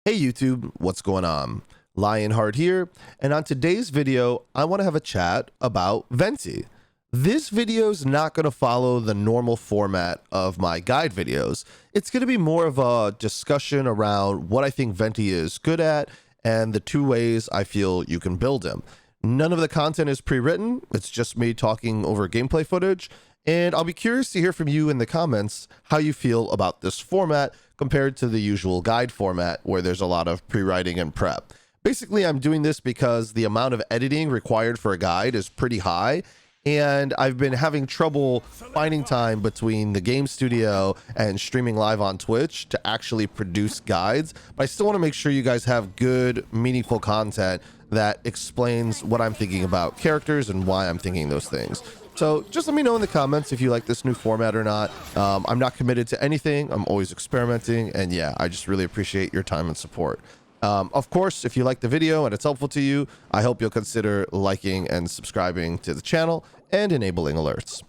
Hey YouTube, what's going on? Lionheart here, and on today's video, I want to have a chat about Venti. This video is not going to follow the normal format of my guide videos. It's going to be more of a discussion around what I think Venti is good at and the two ways I feel you can build him. None of the content is pre-written, it's just me talking over gameplay footage, and I'll be curious to hear from you in the comments how you feel about this format compared to the usual guide format where there's a lot of pre-writing and prep. Basically, I'm doing this because the amount of editing required for a guide is pretty high, and I've been having trouble finding time between the game studio and streaming live on Twitch to actually produce guides. But I still want to make sure you guys have good, meaningful content that explains what I'm thinking about characters and why I'm thinking those things. So just let me know in the comments if you like this new format or not. I'm not committed to anything. I'm always experimenting. And yeah, I just really appreciate your time and support. Of course, if you like the video and it's helpful to you, I hope you'll consider liking and subscribing to the channel and enabling alerts.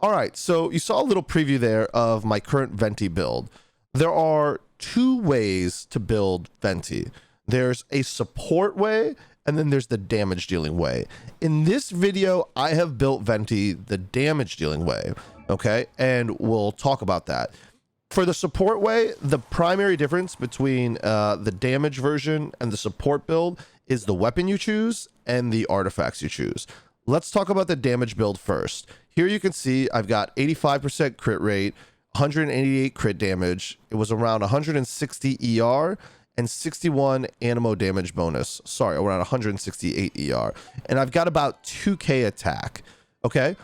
All right, so you saw a little preview there of my current Venti build. There are two ways to build Venti. There's a support way, and then there's the damage dealing way. In this video, I have built Venti the damage dealing way, okay? And we'll talk about that. For the support way, the primary difference between the damage version and the support build is the weapon you choose and the artifacts you choose. Let's talk about the damage build first. Here you can see I've got 85% crit rate, 188 crit damage. It was around 160 ER and 61 Anemo damage bonus. Sorry, around 168 ER. And I've got about 2k attack. Okay.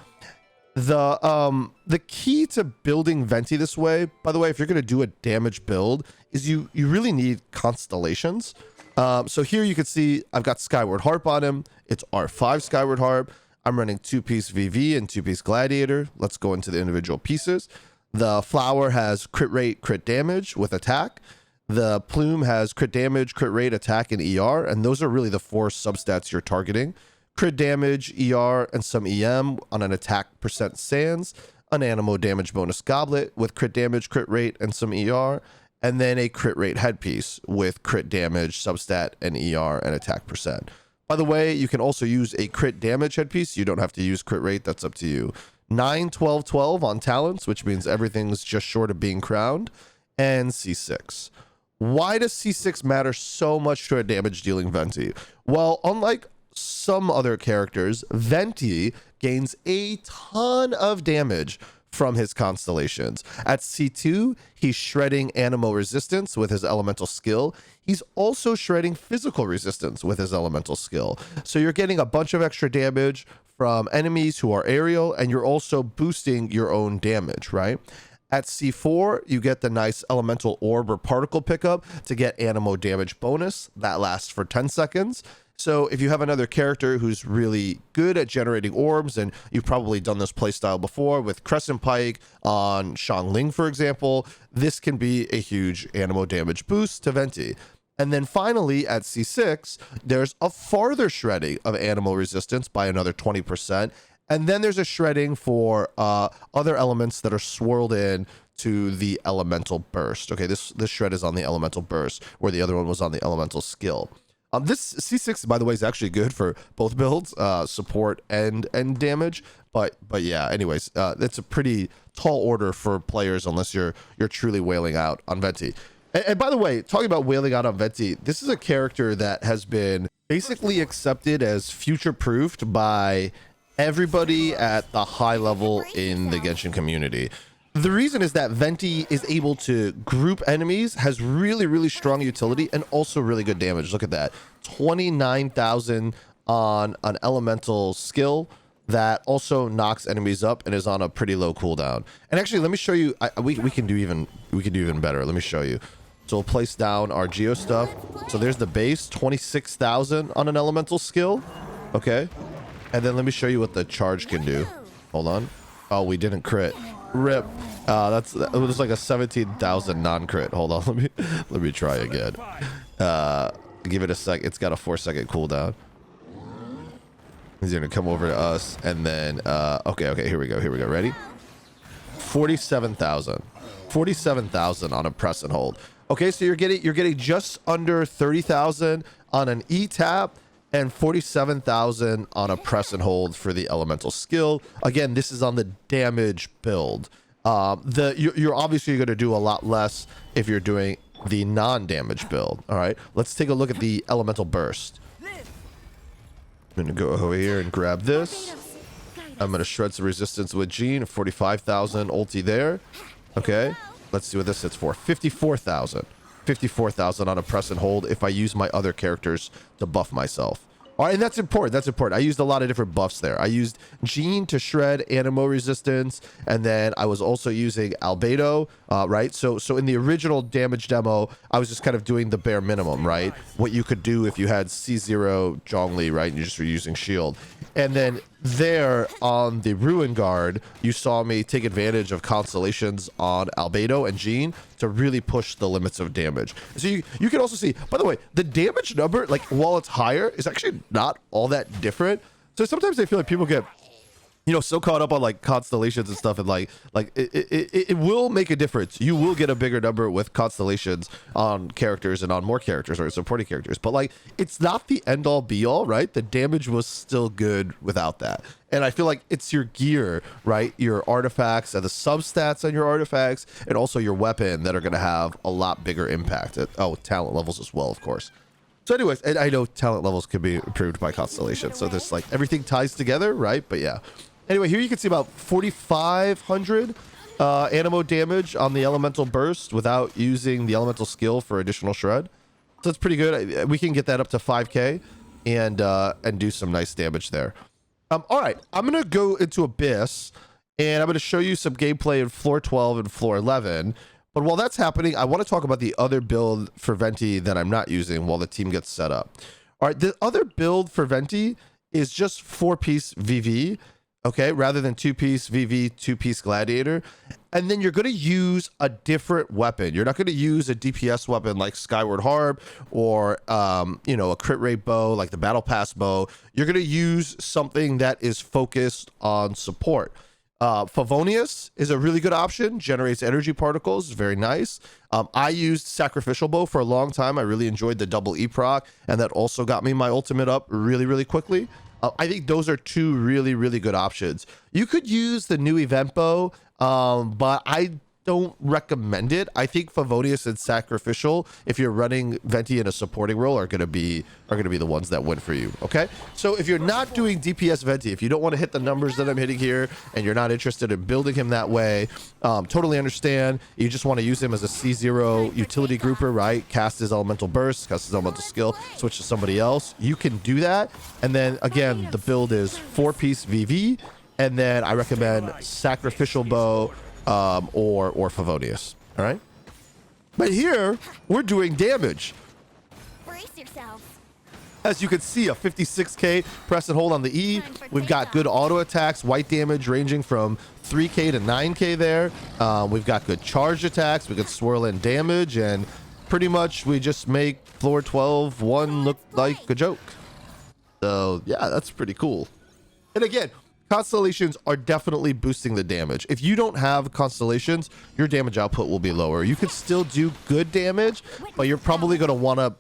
The key to building Venti this way, by the way, if you're going to do a damage build, is you really need constellations. So here you can see I've got Skyward Harp on him. It's R5 Skyward Harp. I'm running 2-piece VV and 2-piece Gladiator. Let's go into the individual pieces. The flower has crit rate, crit damage with attack. The plume has crit damage, crit rate, attack, and ER, and those are really the four substats you're targeting. Crit damage, ER, and some EM on an attack percent sans, an Anemo damage bonus goblet with crit damage, crit rate, and some ER, and then a crit rate headpiece with crit damage, substat, and ER, and attack percent. By the way, you can also use a crit damage headpiece. You don't have to use crit rate. That's up to you. 9, 12, 12 on talents, which means everything's just short of being crowned, and C6. Why does C6 matter so much to a damage dealing Venti? Well, unlike some other characters, Venti gains a ton of damage from his constellations. At C2, he's shredding Anemo resistance with his elemental skill. He's also shredding physical resistance with his elemental skill. So you're getting a bunch of extra damage from enemies who are aerial, and you're also boosting your own damage, right? At C4, you get the nice elemental orb or particle pickup to get Anemo damage bonus. That lasts for 10 seconds. So if you have another character who's really good at generating orbs, and you've probably done this playstyle before with Crescent Pike on Xiangling, for example, this can be a huge Anemo damage boost to Venti. And then finally, at C6, there's a farther shredding of Anemo resistance by another 20%. And then there's a shredding for other elements that are swirled in to the elemental burst. Okay, this shred is on the elemental burst, where the other one was on the elemental skill. This C6, by the way, is actually good for both builds, support and damage. But yeah, anyways, that's a pretty tall order for players unless you're truly wailing out on Venti. And by the way, talking about wailing out on Venti, this is a character that has been basically accepted as future-proofed by everybody at the high level in the Genshin community. The reason is that Venti is able to group enemies, has really, really strong utility, and also really good damage. Look at that. 29,000 on an elemental skill that also knocks enemies up and is on a pretty low cooldown. And actually, let me show you. We can do even better. Let me show you. So we'll place down our Geo stuff. So there's the base, 26,000 on an elemental skill. Okay. And then let me show you what the charge can do. Hold on. Oh, we didn't crit. Rip. It was like a 17,000 non-crit. Hold on, let me try again. Give it a sec. It's got a 4-second cooldown. He's gonna come over to us, and then okay, here we go. Ready? 47,000 on a press and hold. Okay, so you're getting just under 30,000 on an E tap and 47,000 on a press and hold for the elemental skill. Again, this is on the damage build. You're obviously going to do a lot less if you're doing the non-damage build. All right, let's take a look at the elemental burst. I'm going to go over here and grab this. I'm going to shred some resistance with Jean. 45,000 ulti there. Okay, let's see what this hits for. 54,000. 54,000 on a press and hold if I use my other characters to buff myself. All right, and that's important. That's important. I used a lot of different buffs there. I used Jean to shred Anemo resistance, and then I was also using Beidou, right? So in the original damage demo, I was just kind of doing the bare minimum, right? What you could do if you had C0 Zhongli, right? And you just were using shield. And then there on the Ruin Guard, you saw me take advantage of constellations on Beidou and Jean to really push the limits of damage. So you can also see, by the way, the damage number, like while it's higher, is actually not all that different. So sometimes I feel like people get, you know, so caught up on like constellations and stuff, and like it will make a difference. You will get a bigger number with constellations on characters and on more characters or supporting characters, but like it's not the end all be all, right? The damage was still good without that. And I feel like it's your gear, right? Your artifacts and the substats on your artifacts, and also your weapon that are going to have a lot bigger impact. Talent levels as well, of course. So anyways, and I know talent levels can be improved by constellation, so this like everything ties together, right? But yeah. Anyway, here you can see about 4,500 Anemo damage on the elemental burst without using the elemental skill for additional shred. So it's pretty good. We can get that up to 5k and do some nice damage there. All right, I'm gonna go into Abyss and I'm gonna show you some gameplay in floor 12 and floor 11. But while that's happening, I want to talk about the other build for Venti that I'm not using while the team gets set up. All right, the other build for Venti is just 4-piece VV. Okay, rather than 2-piece VV, 2-piece Gladiator. And then you're going to use a different weapon. You're not going to use a DPS weapon like Skyward Harp or, you know, a crit rate bow like the Battle Pass bow. You're going to use something that is focused on support. Favonius is a really good option, generates energy particles, very nice. I used Sacrificial Bow for a long time. I really enjoyed the double E proc, and that also got me my ultimate up really quickly. I think those are two really good options. You could use the new event bow, but I don't recommend it. I think Favonius and Sacrificial, if you're running Venti in a supporting role, are gonna be the ones that win for you. Okay, so if you're not doing DPS Venti, if you don't want to hit the numbers that I'm hitting here, and you're not interested in building him that way, totally understand. You just want to use him as a C0 utility grouper, right? Cast his elemental burst, cast his elemental skill, switch to somebody else. You can do that, and then again, the build is 4-piece VV, and then I recommend Sacrificial Bow. Or Favonius. All right, but here we're doing damage. Brace yourselves. As you can see, a 56k press and hold on the E. We've got good auto attacks, white damage ranging from 3k to 9k there. We've got good charged attacks. We could swirl in damage, and pretty much we just make floor 12 1 look like a joke. So yeah, that's pretty cool. And again, constellations are definitely boosting the damage. If you don't have constellations, your damage output will be lower. You can still do good damage, but you're probably going to want to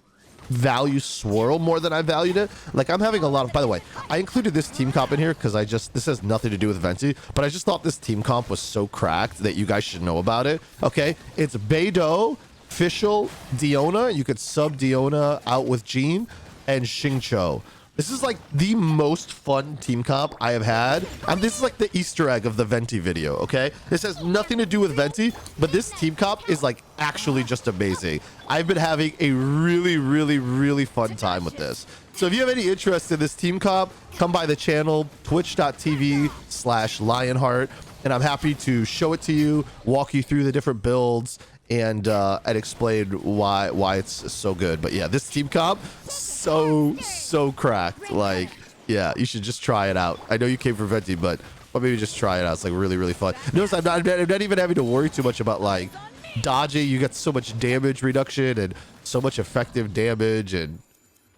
value Swirl more than I valued it. Like, I'm having a lot of, by the way, I included this team comp in here because this has nothing to do with Venti, but I just thought this team comp was so cracked that you guys should know about it. Okay, it's Beidou, Fischl, Diona. You could sub Diona out with Jean, and Xingqiu. This is like the most fun team comp I have had. And this is like the Easter egg of the Venti video, okay? This has nothing to do with Venti, but this team comp is like actually just amazing. I've been having a really fun time with this. So if you have any interest in this team comp, come by the channel, twitch.tv/Lionheart, and I'm happy to show it to you, walk you through the different builds, and explain why it's so good. But yeah, this team comp, so cracked. Like, yeah, you should just try it out. I know you came from Venti, but maybe just try it out. It's like really fun. Notice I'm not even having to worry too much about like dodging. You get so much damage reduction and so much effective damage, and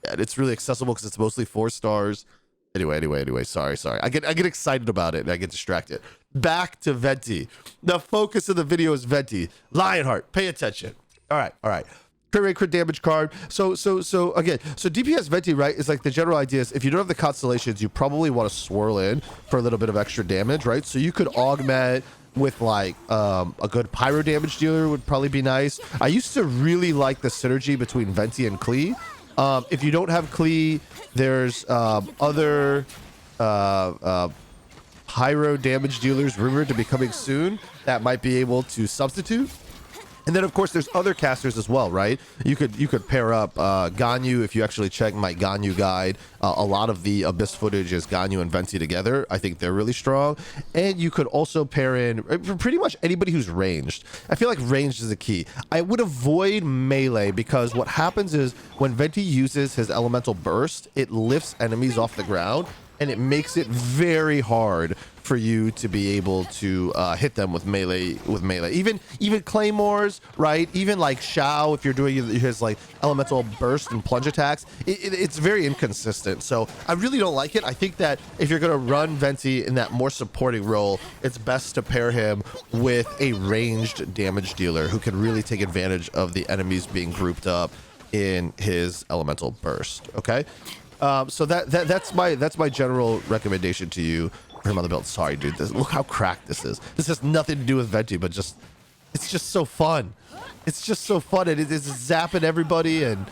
it's really accessible because it's mostly 4 stars. Anyway, sorry. I get excited about it and I get distracted. Back to Venti. The focus of the video is Venti. Lionheart, pay attention. All right. Crit rate, crit damage card. So again, so DPS Venti, right, is like the general idea is if you don't have the constellations, you probably want to swirl in for a little bit of extra damage, right? So you could augment with like a good pyro damage dealer would probably be nice. I used to really like the synergy between Venti and Klee. If you don't have Klee, there's other pyro damage dealers rumored to be coming soon that might be able to substitute. And then, of course, there's other casters as well, right? You could pair up Ganyu. If you actually check my Ganyu guide, a lot of the Abyss footage is Ganyu and Venti together. I think they're really strong. And you could also pair in for pretty much anybody who's ranged. I feel like ranged is the key. I would avoid melee because what happens is when Venti uses his elemental burst, it lifts enemies off the ground and it makes it very hard for you to be able to hit them with melee. Even claymores, right? Even like Shao, if you're doing his like elemental burst and plunge attacks, it's very inconsistent. So I really don't like it. I think that if you're gonna run Venti in that more supporting role, it's best to pair him with a ranged damage dealer who can really take advantage of the enemies being grouped up in his elemental burst. Okay. So that's my general recommendation to you for him on the build. Sorry, dude. Look how cracked this is. This has nothing to do with Venti, but it's just so fun. It's just so fun, and it's zapping everybody, and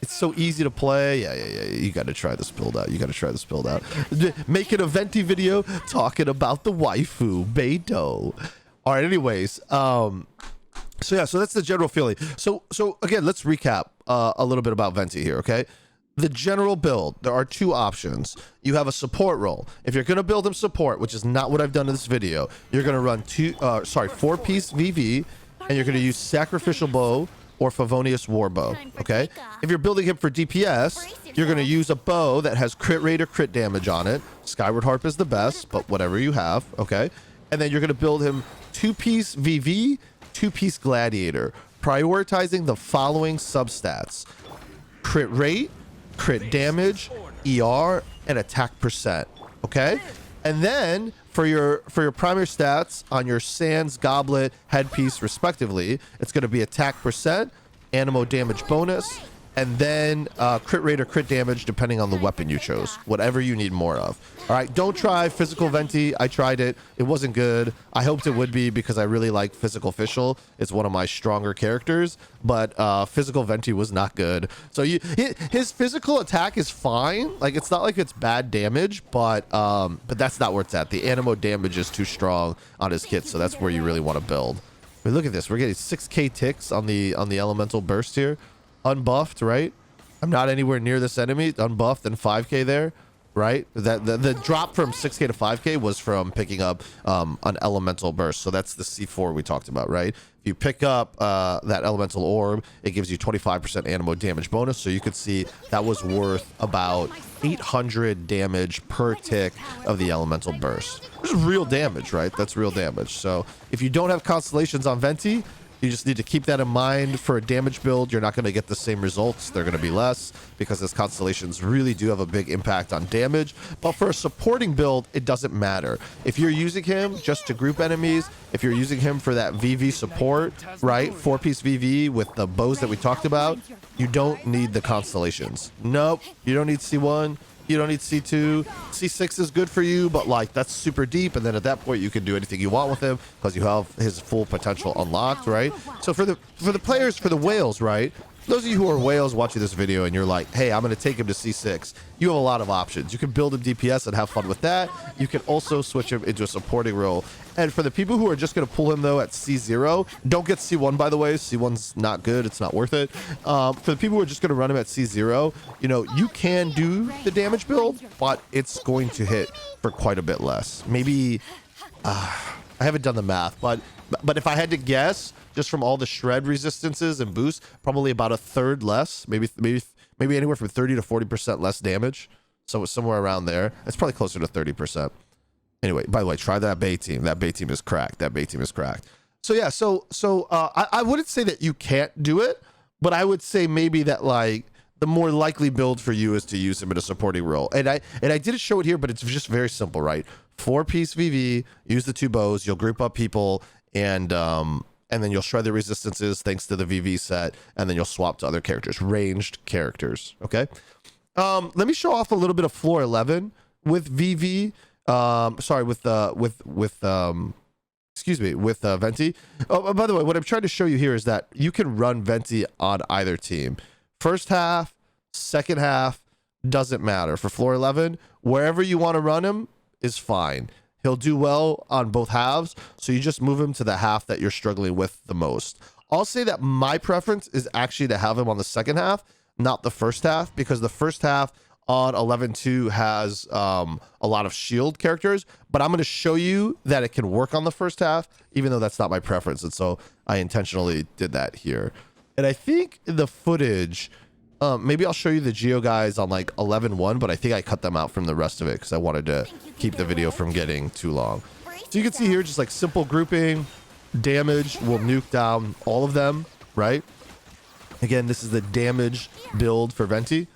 it's so easy to play. Yeah. You got to try this build out. Making a Venti video talking about the waifu Beidou. All right. Anyways, so that's the general feeling. So again, let's recap a little bit about Venti here. Okay. The general build, there are two options. You have a support role. If you're going to build him support, which is not what I've done in this video, you're going to run 4-piece VV, and you're going to use Sacrificial Bow or Favonius War Bow, okay? If you're building him for DPS, you're going to use a bow that has crit rate or crit damage on it. Skyward Harp is the best, but whatever you have, okay? And then you're going to build him 2-piece VV, 2-piece Gladiator, prioritizing the following substats: crit rate, crit damage, ER, and attack percent. Okay, and then for your primary stats on your Sans, Goblet, Headpiece, respectively, it's going to be attack percent, Anemo damage bonus, and then crit rate or crit damage depending on the weapon you chose, whatever you need more of. All right, don't try physical Venti. I tried it. It wasn't good. I hoped it would be because I really like physical Fischl. It's one of my stronger characters, but physical Venti was not good. So his physical attack is fine. Like, it's not like it's bad damage, but that's not where it's at. The Anemo damage is too strong on his kit, so that's where you really want to build. I mean, look at this. We're getting 6k ticks on the elemental burst here. Unbuffed, right? I'm not anywhere near this enemy. Unbuffed and 5k there, right? The drop from 6k to 5k was from picking up an elemental burst. So that's the C4 we talked about, right? If you pick up that elemental orb, it gives you 25% Anemo damage bonus. So you could see that was worth about 800 damage per tick of the elemental burst. This is real damage, right? That's real damage. So if you don't have constellations on Venti, you just need to keep that in mind. For a damage build, you're not going to get the same results. They're going to be less because his constellations really do have a big impact on damage. But for a supporting build, it doesn't matter. If you're using him just to group enemies, if you're using him for that VV support, right? 4-piece VV with the bows that we talked about, you don't need the constellations. Nope, you don't need C1. You don't need C2. C6 is good for you, but like that's super deep. And then at that point, you can do anything you want with him because you have his full potential unlocked, right? So for the players, for the whales, right? Those of you who are whales watching this video and you're like, hey, I'm going to take him to C6. You have a lot of options. You can build him DPS and have fun with that. You can also switch him into a supporting role. And for the people who are just going to pull him, though, at C0, don't get C1, by the way. C1's not good. It's not worth it. For the people who are just going to run him at C0, you know, you can do the damage build, but it's going to hit for quite a bit less. Maybe, I haven't done the math, but if I had to guess, just from all the shred resistances and boosts, probably about a third less, maybe anywhere from 30 to 40% less damage. So somewhere around there. It's probably closer to 30%. Anyway, by the way, try that Bay team. That Bay team is cracked. So yeah, I wouldn't say that you can't do it, but I would say maybe that like the more likely build for you is to use him in a supporting role. And I didn't show it here, but it's just very simple, right? 4-piece VV, use the 2 bows, you'll group up people, and and then you'll shred the resistances thanks to the VV set, and then you'll swap to other characters, ranged characters. Okay. Let me show off a little bit of floor 11 with VV. Sorry, with Venti. Oh, by the way, what I'm trying to show you here is that you can run Venti on either team. First half, second half, doesn't matter. For floor 11, wherever you want to run him is fine. He'll do well on both halves, so you just move him to the half that you're struggling with the most. I'll say that my preference is actually to have him on the second half, not the first half, because the first half on 11.2 has a lot of shield characters, but I'm going to show you that it can work on the first half, even though that's not my preference, and so I intentionally did that here. And I think in the footage, maybe I'll show you the Geo guys on like 11.1, but I think I cut them out from the rest of it because I wanted to keep the video from getting too long. So you can see here just like simple grouping, damage will nuke down all of them, right? Again, this is the damage build for Venti.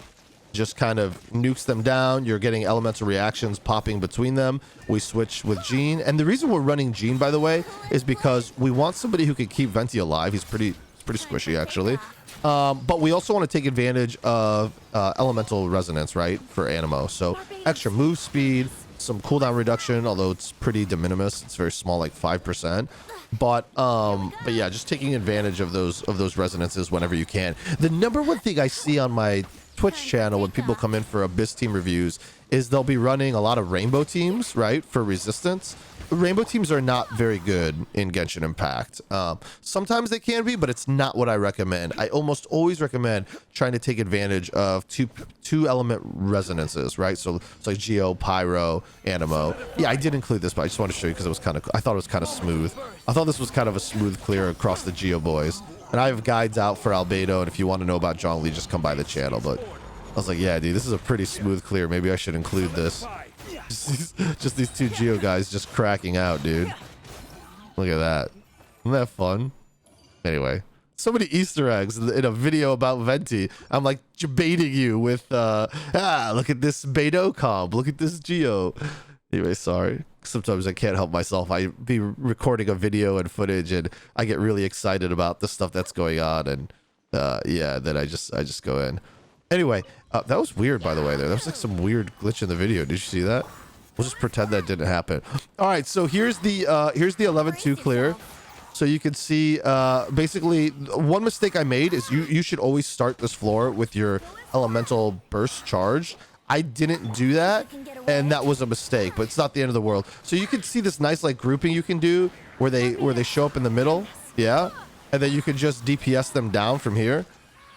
Just kind of nukes them down. You're getting elemental reactions popping between them. We switch with Gene. And the reason we're running Gene, by the way, is because we want somebody who can keep Venti alive. He's pretty squishy, actually. But we also want to take advantage of elemental resonance, right, for Anemo. So extra move speed, some cooldown reduction, although it's pretty de minimis. It's very small, like 5%. But yeah, just taking advantage of those resonances whenever you can. The number one thing I see on my Twitch channel when people come in for Abyss team reviews is they'll be running a lot of rainbow teams, right, for resistance. Rainbow teams are not very good in Genshin Impact. Sometimes they can be, but it's not what I recommend. I almost always recommend trying to take advantage of two element resonances, right? So it's like Geo, Pyro, Anemo. Yeah, I did include this, but I just wanted to show you because it was kind of, I thought it was kind of smooth. I thought this was kind of a smooth clear across the Geo boys. And I have guides out for Albedo, and if you want to know about Zhongli, just come by the channel. But I was like, yeah, dude, this is a pretty smooth clear. Maybe I should include this. Just these two Geo guys just cracking out, dude. Look at that. Isn't that fun? Anyway, so many Easter eggs in a video about Venti. I'm like baiting you with, look at this Beidou comp. Look at this Geo. Anyway, sorry. Sometimes I can't help myself. I be recording a video and footage, and I get really excited about the stuff that's going on, and yeah, then I just go in. Anyway, that was weird, by the way. There was like some weird glitch in the video. Did you see that? We'll just pretend that didn't happen. All right, so here's the 11.2 clear. So you can see basically one mistake I made is you should always start this floor with your elemental burst charged. I didn't do that, and that was a mistake, but it's not the end of the world. So you can see this nice like grouping you can do where they show up in the middle, yeah, and then you can just DPS them down from here,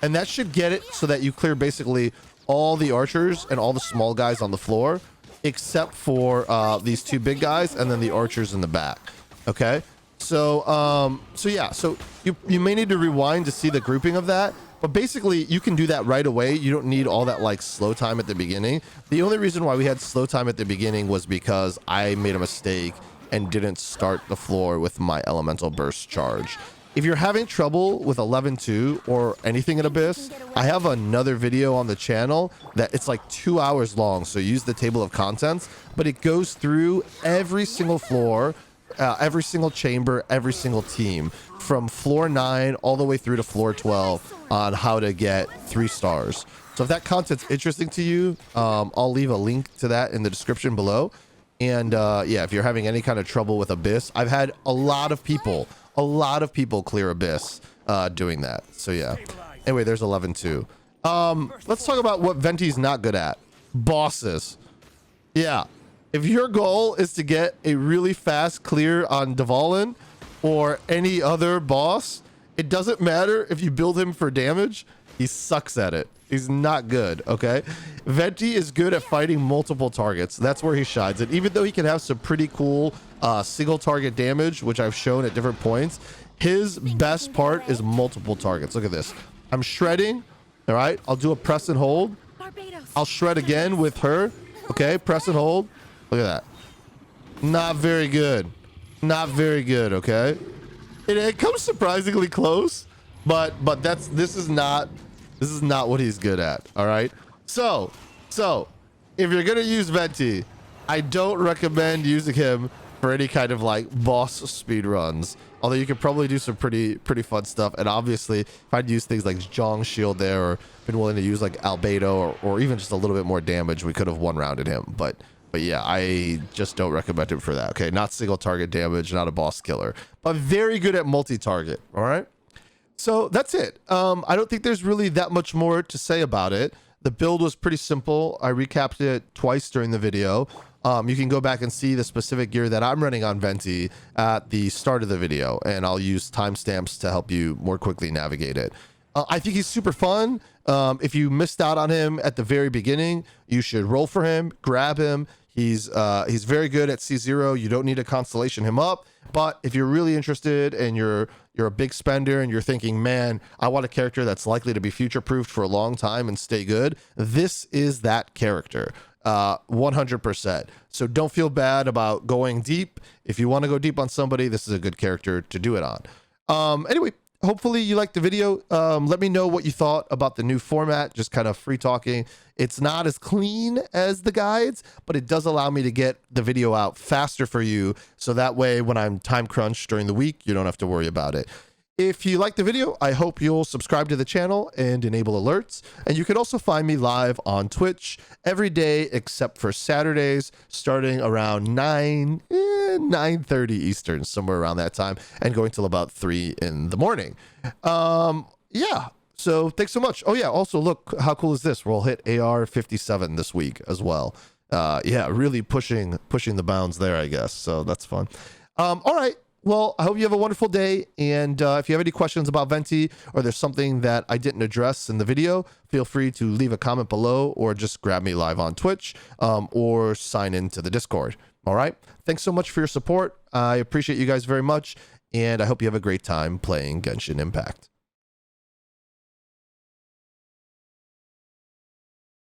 and that should get it so that you clear basically all the archers and all the small guys on the floor, except for these two big guys and then the archers in the back. Okay, so yeah, so you may need to rewind to see the grouping of that. But basically, you can do that right away. You don't need all that like slow time at the beginning. The only reason why we had slow time at the beginning was because I made a mistake and didn't start the floor with my elemental burst charge. If you're having trouble with 11.2 or anything in Abyss, I have another video on the channel that it's like 2 hours long. So use the table of contents, but it goes through every single floor, every single chamber, every single team from floor 9 all the way through to floor 12 on how to get 3 stars. So if that content's interesting to you, I'll leave a link to that in the description below. And yeah, if you're having any kind of trouble with Abyss, I've had a lot of people clear Abyss doing that. So yeah, anyway, there's 11.2. Let's talk about what Venti's not good at. Bosses. Yeah, if your goal is to get a really fast clear on Dvalin or any other boss, it doesn't matter if you build him for damage. He sucks at it. He's not good, okay? Venti is good at fighting multiple targets. That's where he shines. And even though he can have some pretty cool single target damage, which I've shown at different points, his best part is multiple targets. Look at this. I'm shredding, all right? I'll do a press and hold. I'll shred again with her, okay? Press and hold. Look at that. Not very good. Not very good, okay? It comes surprisingly close, but this is not what he's good at. All right. So if you're gonna use Venti, I don't recommend using him for any kind of like boss speed runs. Although you could probably do some pretty fun stuff. And obviously, if I'd use things like Zhong's shield there, or been willing to use like Beidou, or even just a little bit more damage, we could have one-rounded him. But yeah, I just don't recommend him for that. Okay, not single target damage, not a boss killer, but very good at multi-target. All right. So that's it. I don't think there's really that much more to say about it. The build was pretty simple. I recapped it twice during the video. You can go back and see the specific gear that I'm running on Venti at the start of the video, and I'll use timestamps to help you more quickly navigate it. I think he's super fun. If you missed out on him at the very beginning, you should roll for him, grab him. He's very good at C0. You don't need to constellation him up. But if you're really interested and you're a big spender and you're thinking, man, I want a character that's likely to be future-proofed for a long time and stay good, this is that character. 100%. So don't feel bad about going deep. If you want to go deep on somebody, this is a good character to do it on. Anyway, hopefully you liked the video. Let me know what you thought about the new format, just kind of free talking. It's not as clean as the guides, but it does allow me to get the video out faster for you. So that way, when I'm time crunched during the week, you don't have to worry about it. If you like the video, I hope you'll subscribe to the channel and enable alerts. And you can also find me live on Twitch every day except for Saturdays, starting around 9:30 Eastern, somewhere around that time, and going till about 3 in the morning. Yeah. So thanks so much. Oh yeah. Also, look, how cool is this? We'll hit AR 57 this week as well. Yeah, really pushing the bounds there, I guess. So that's fun. All right. Well, I hope you have a wonderful day. And if you have any questions about Venti, or there's something that I didn't address in the video, feel free to leave a comment below, or just grab me live on Twitch, or sign into the Discord. All right. Thanks so much for your support. I appreciate you guys very much. And I hope you have a great time playing Genshin Impact.